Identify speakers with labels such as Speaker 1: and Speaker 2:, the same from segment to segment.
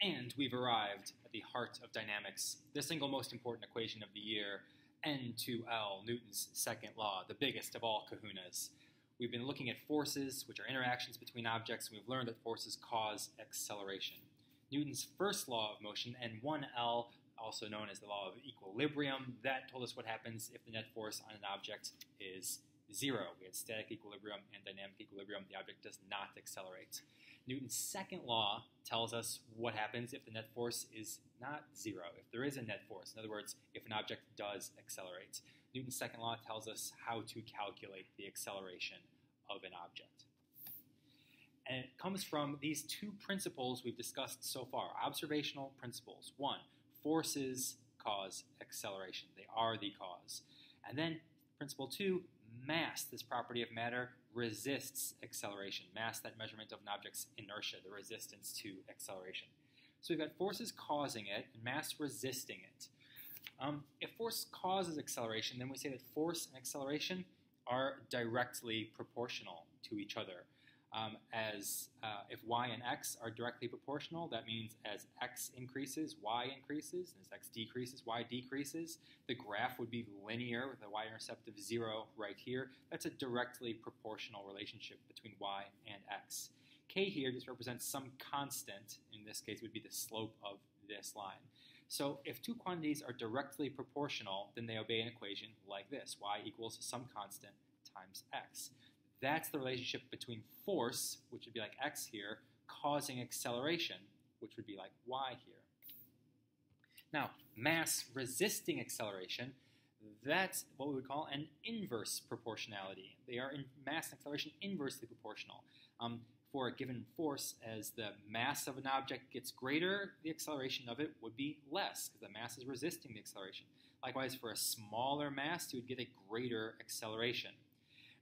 Speaker 1: And we've arrived at the heart of dynamics, the single most important equation of the year, N2L, Newton's second law, the biggest of all kahunas. We've been looking at forces, which are interactions between objects, and we've learned that forces cause acceleration. Newton's first law of motion, N1L, also known as the law of equilibrium, that told us what happens if the net force on an object is zero. We had static equilibrium and dynamic equilibrium. The object does not accelerate. Newton's second law tells us what happens if the net force is not zero, if there is a net force. In other words, if an object does accelerate. Newton's second law tells us how to calculate the acceleration of an object. And it comes from these two principles we've discussed so far, observational principles. One, forces cause acceleration. They are the cause. And then principle two, mass, this property of matter, resists acceleration. Mass, that measurement of an object's inertia, the resistance to acceleration. So we've got forces causing it and mass resisting it. If force causes acceleration, then we say that force and acceleration are directly proportional to each other. If y and x are directly proportional, that means as x increases, y increases, and as x decreases, y decreases. The graph would be linear with a y-intercept of 0 right here. That's a directly proportional relationship between y and x. K here just represents some constant. In this case, would be the slope of this line. So if two quantities are directly proportional, then they obey an equation like this. Y equals some constant times x. That's the relationship between force, which would be like x here, causing acceleration, which would be like y here. Now, mass resisting acceleration, that's what we would call an inverse proportionality. They are in mass and acceleration inversely proportional. For a given force, as the mass of an object gets greater, the acceleration of it would be less, because the mass is resisting the acceleration. Likewise, for a smaller mass, you would get a greater acceleration.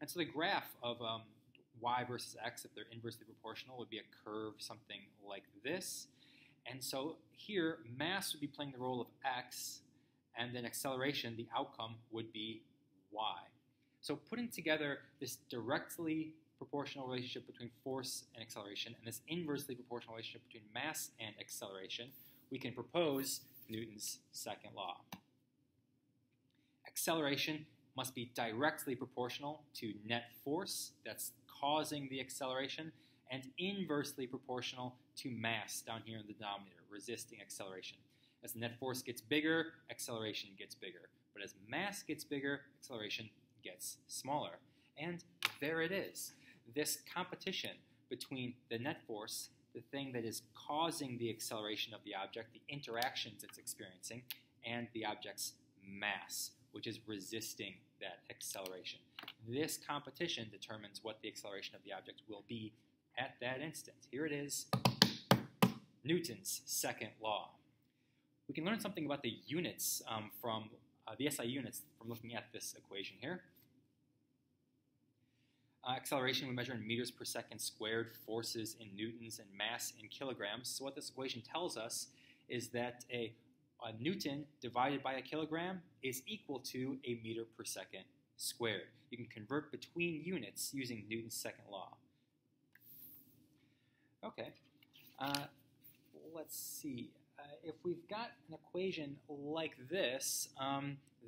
Speaker 1: And so the graph of y versus x, if they're inversely proportional, would be a curve something like this. And so here, mass would be playing the role of x, and then acceleration, the outcome, would be y. So putting together this directly proportional relationship between force and acceleration and this inversely proportional relationship between mass and acceleration, we can propose Newton's second law. Acceleration must be directly proportional to net force, that's causing the acceleration, and inversely proportional to mass down here in the denominator, resisting acceleration. As the net force gets bigger, acceleration gets bigger. But as mass gets bigger, acceleration gets smaller. And there it is. This competition between the net force, the thing that is causing the acceleration of the object, the interactions it's experiencing, and the object's mass, which is resisting that acceleration. This competition determines what the acceleration of the object will be at that instant. Here it is, Newton's second law. We can learn something about the units from the SI units from looking at this equation here. Acceleration we measure in meters per second squared, forces in newtons, and mass in kilograms. So what this equation tells us is that a newton divided by a kilogram is equal to a meter per second squared. You can convert between units using Newton's second law. Okay, let's see. If we've got an equation like this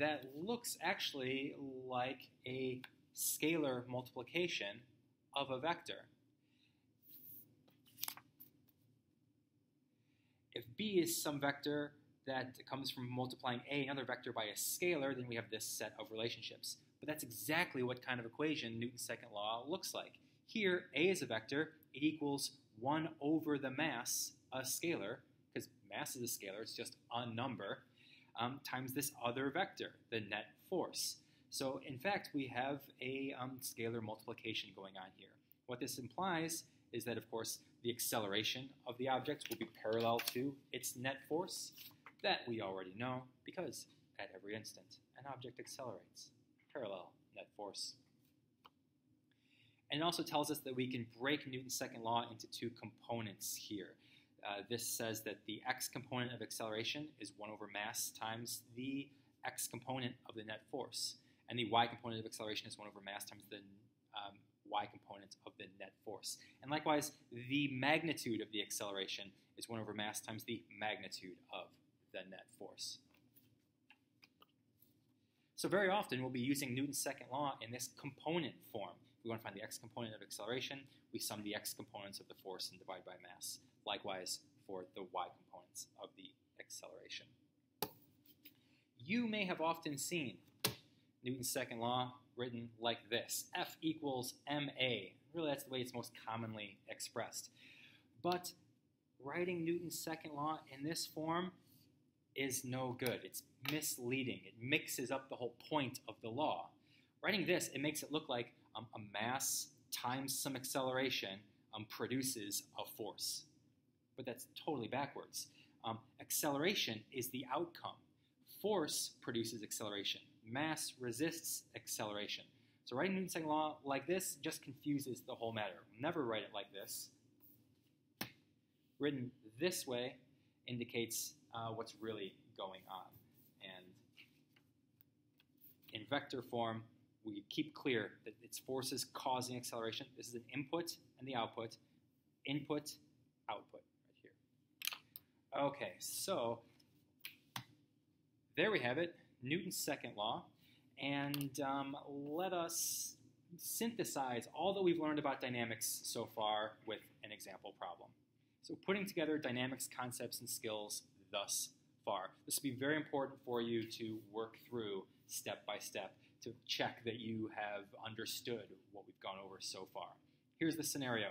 Speaker 1: that looks actually like a scalar multiplication of a vector. If b is some vector that comes from multiplying another vector by a scalar, then we have this set of relationships. But that's exactly what kind of equation Newton's second law looks like. Here, a is a vector. It equals 1 over the mass, a scalar, because mass is a scalar, it's just a number, times this other vector, the net force. So, in fact, we have a scalar multiplication going on here. What this implies is that, of course, the acceleration of the object will be parallel to its net force. That we already know, because at every instant, an object accelerates. Parallel net force. And it also tells us that we can break Newton's second law into two components here. This says that the x component of acceleration is 1 over mass times the x component of the net force. And the y component of acceleration is 1 over mass times the y component of the net force. And likewise, the magnitude of the acceleration is 1 over mass times the magnitude of the net force. So very often we'll be using Newton's second law in this component form. If we want to find the x component of acceleration, we sum the x components of the force and divide by mass. Likewise for the y components of the acceleration. You may have often seen Newton's second law written like this: F equals ma. Really, that's the way it's most commonly expressed. But writing Newton's second law in this form is no good. It's misleading. It mixes up the whole point of the law. Writing this, it makes it look like a mass times some acceleration produces a force. But that's totally backwards. Acceleration is the outcome. Force produces acceleration. Mass resists acceleration. So writing Newton's second law like this just confuses the whole matter. We'll never write it like this. Written this way indicates what's really going on. And in vector form, we keep clear that it's forces causing acceleration. This is an input and the output. Input, output, right here. Okay, so there we have it, Newton's second law. And let us synthesize all that we've learned about dynamics so far with an example problem. So putting together dynamics concepts and skills thus far. This will be very important for you to work through step by step to check that you have understood what we've gone over so far. Here's the scenario.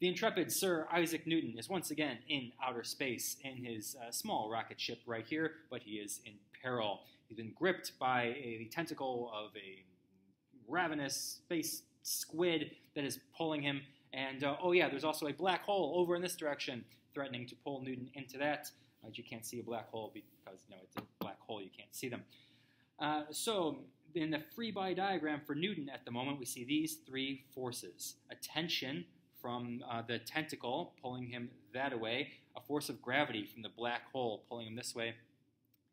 Speaker 1: The intrepid Sir Isaac Newton is once again in outer space in his small rocket ship right here, but he is in peril. He's been gripped by the tentacle of a ravenous space squid that is pulling him. And, oh yeah, there's also a black hole over in this direction, threatening to pull Newton into that. You can't see a black hole because, it's a black hole. You can't see them. So in the free body diagram for Newton at the moment, we see these three forces. A tension from the tentacle pulling him that way, a force of gravity from the black hole pulling him this way,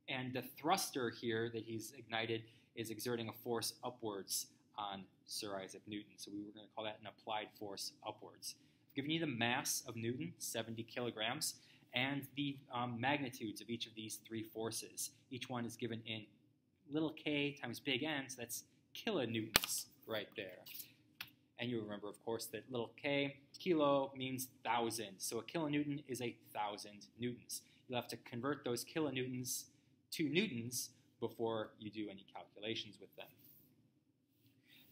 Speaker 1: and the thruster here that he's ignited is exerting a force upwards on Sir Isaac Newton. So we were going to call that an applied force upwards. I've given you the mass of Newton, 70 kilograms, and the magnitudes of each of these three forces. Each one is given in little k times big N, so that's kilonewtons right there. And you remember, of course, that little k, kilo, means 1,000. So a kilonewton is 1,000 newtons. You'll have to convert those kilonewtons to newtons before you do any calculations with them.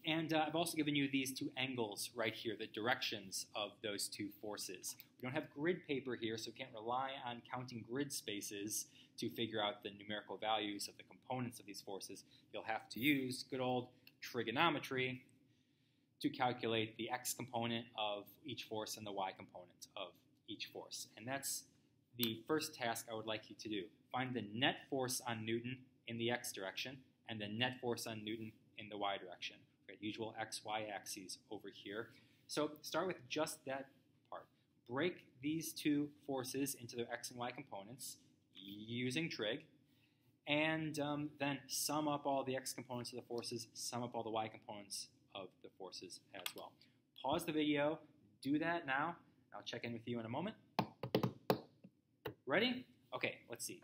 Speaker 1: And I've also given you these two angles right here, the directions of those two forces. We don't have grid paper here, so we can't rely on counting grid spaces to figure out the numerical values of the components of these forces. You'll have to use good old trigonometry to calculate the x component of each force and the y component of each force. And that's the first task I would like you to do. Find the net force on Newton in the x direction and the net force on Newton in the y direction. We have usual x, y axes over here. So start with just that part. Break these two forces into their x and y components using trig, and then sum up all the x components of the forces, sum up all the y components of the forces as well. Pause the video, do that now. I'll check in with you in a moment. Ready? Okay, let's see.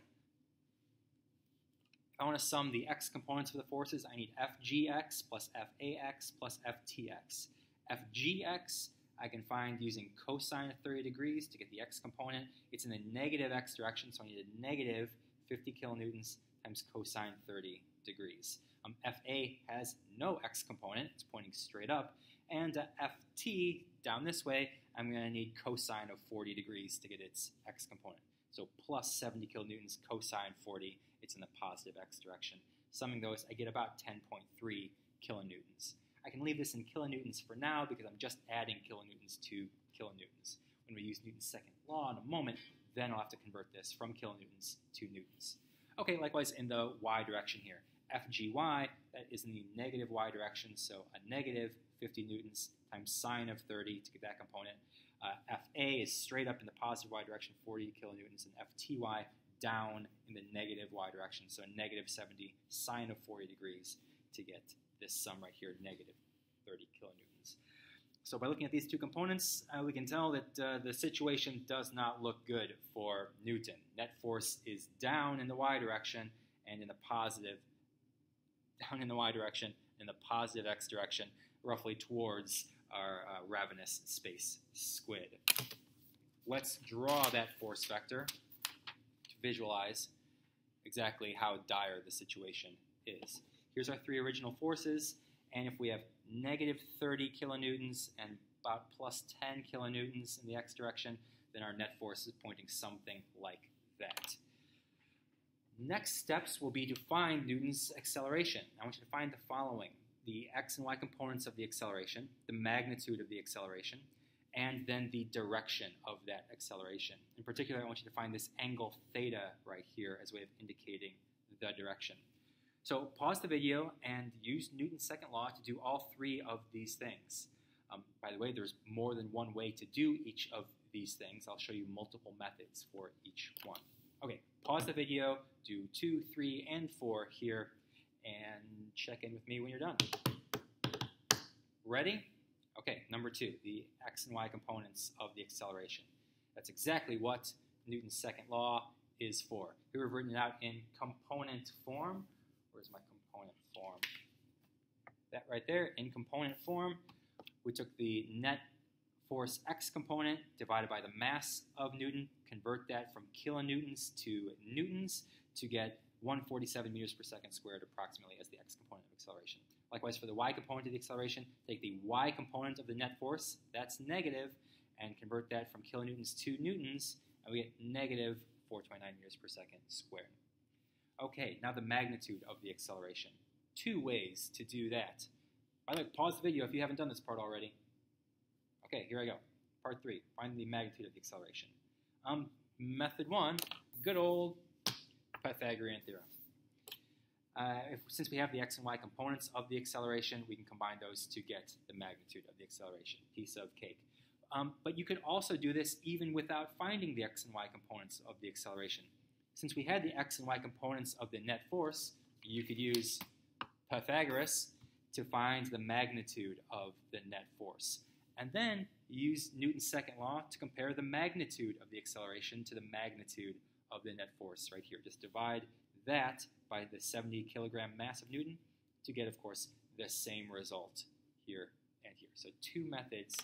Speaker 1: If I want to sum the x components of the forces, I need fgx plus fax plus ftx. Fgx I can find using cosine of 30 degrees to get the x component. It's in the negative x direction, so I need a negative 50 kilonewtons times cosine 30 degrees. Fa has no x component, it's pointing straight up, and ft, down this way, I'm going to need cosine of 40 degrees to get its x component. So plus 70 kilonewtons cosine 40, it's in the positive x direction. Summing those, I get about 10.3 kilonewtons. I can leave this in kilonewtons for now because I'm just adding kilonewtons to kilonewtons. When we use Newton's second law in a moment, then I'll have to convert this from kilonewtons to newtons. Okay, likewise in the y direction here. Fgy, that is in the negative y direction, so a negative 50 newtons times sine of 30 to get that component. Fa is straight up in the positive y direction, 40 kilonewtons, and Fty down in the negative y direction, so negative 70 sine of 40 degrees to get this sum right here, negative 30 kilonewtons. So by looking at these two components, we can tell that the situation does not look good for Newton. Net force is down in the y direction and in the positive, down in the y direction, in the positive x direction, roughly towards our ravenous space squid. Let's draw that force vector to visualize exactly how dire the situation is. Here's our three original forces, and if we have negative 30 kilonewtons and about plus 10 kilonewtons in the x direction, then our net force is pointing something like that. Next steps will be to find Newton's acceleration. I want you to find the following: the x and y components of the acceleration, the magnitude of the acceleration, and then the direction of that acceleration. In particular, I want you to find this angle theta right here as a way of indicating the direction. So pause the video and use Newton's second law to do all three of these things. By the way, there's more than one way to do each of these things. I'll show you multiple methods for each one. Okay, pause the video, do 2, 3, and 4 here, and check in with me when you're done. Ready? Okay, number 2, the x and y components of the acceleration. That's exactly what Newton's second law is for. Here we've written it out in component form. Where's my component form? That right there, in component form, we took the net force x component divided by the mass of Newton, convert that from kilonewtons to newtons to get 147 meters per second squared approximately as the x component of acceleration. Likewise, for the y component of the acceleration, take the y component of the net force, that's negative, and convert that from kilonewtons to newtons, and we get negative 429 meters per second squared. Okay, now the magnitude of the acceleration. Two ways to do that. By the way, pause the video if you haven't done this part already. Okay, here I go. Part 3, find the magnitude of the acceleration. Method 1, good old Pythagorean theorem. Since we have the x and y components of the acceleration, we can combine those to get the magnitude of the acceleration. Piece of cake. But you could also do this even without finding the x and y components of the acceleration. Since we had the x and y components of the net force, you could use Pythagoras to find the magnitude of the net force. And then use Newton's second law to compare the magnitude of the acceleration to the magnitude of the net force right here. Just divide that by the 70 kilogram mass of Newton to get, of course, the same result here and here. So two methods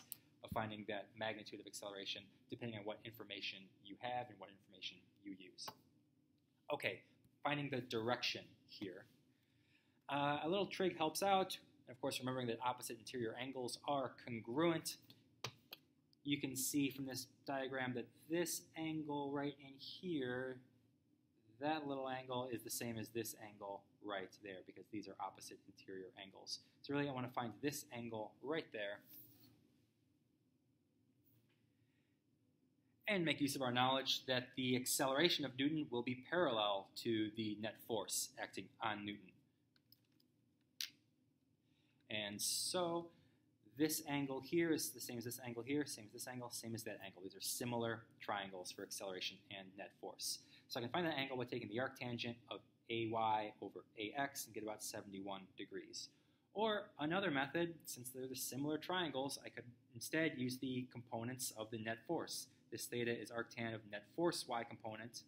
Speaker 1: of finding that magnitude of acceleration depending on what information you have and what information you use. Okay, finding the direction here. A little trig helps out. And of course, remembering that opposite interior angles are congruent. You can see from this diagram that this angle right in here, that little angle is the same as this angle right there because these are opposite interior angles. So really I want to find this angle right there and make use of our knowledge that the acceleration of Newton will be parallel to the net force acting on Newton. And so this angle here is the same as this angle here, same as this angle, same as that angle. These are similar triangles for acceleration and net force. So I can find that angle by taking the arctangent of AY over AX and get about 71 degrees. Or another method, since they're the similar triangles, I could instead use the components of the net force. This theta is arctan of net force Y component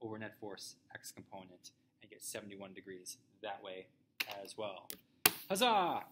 Speaker 1: over net force X component and get 71 degrees that way as well. Huzzah!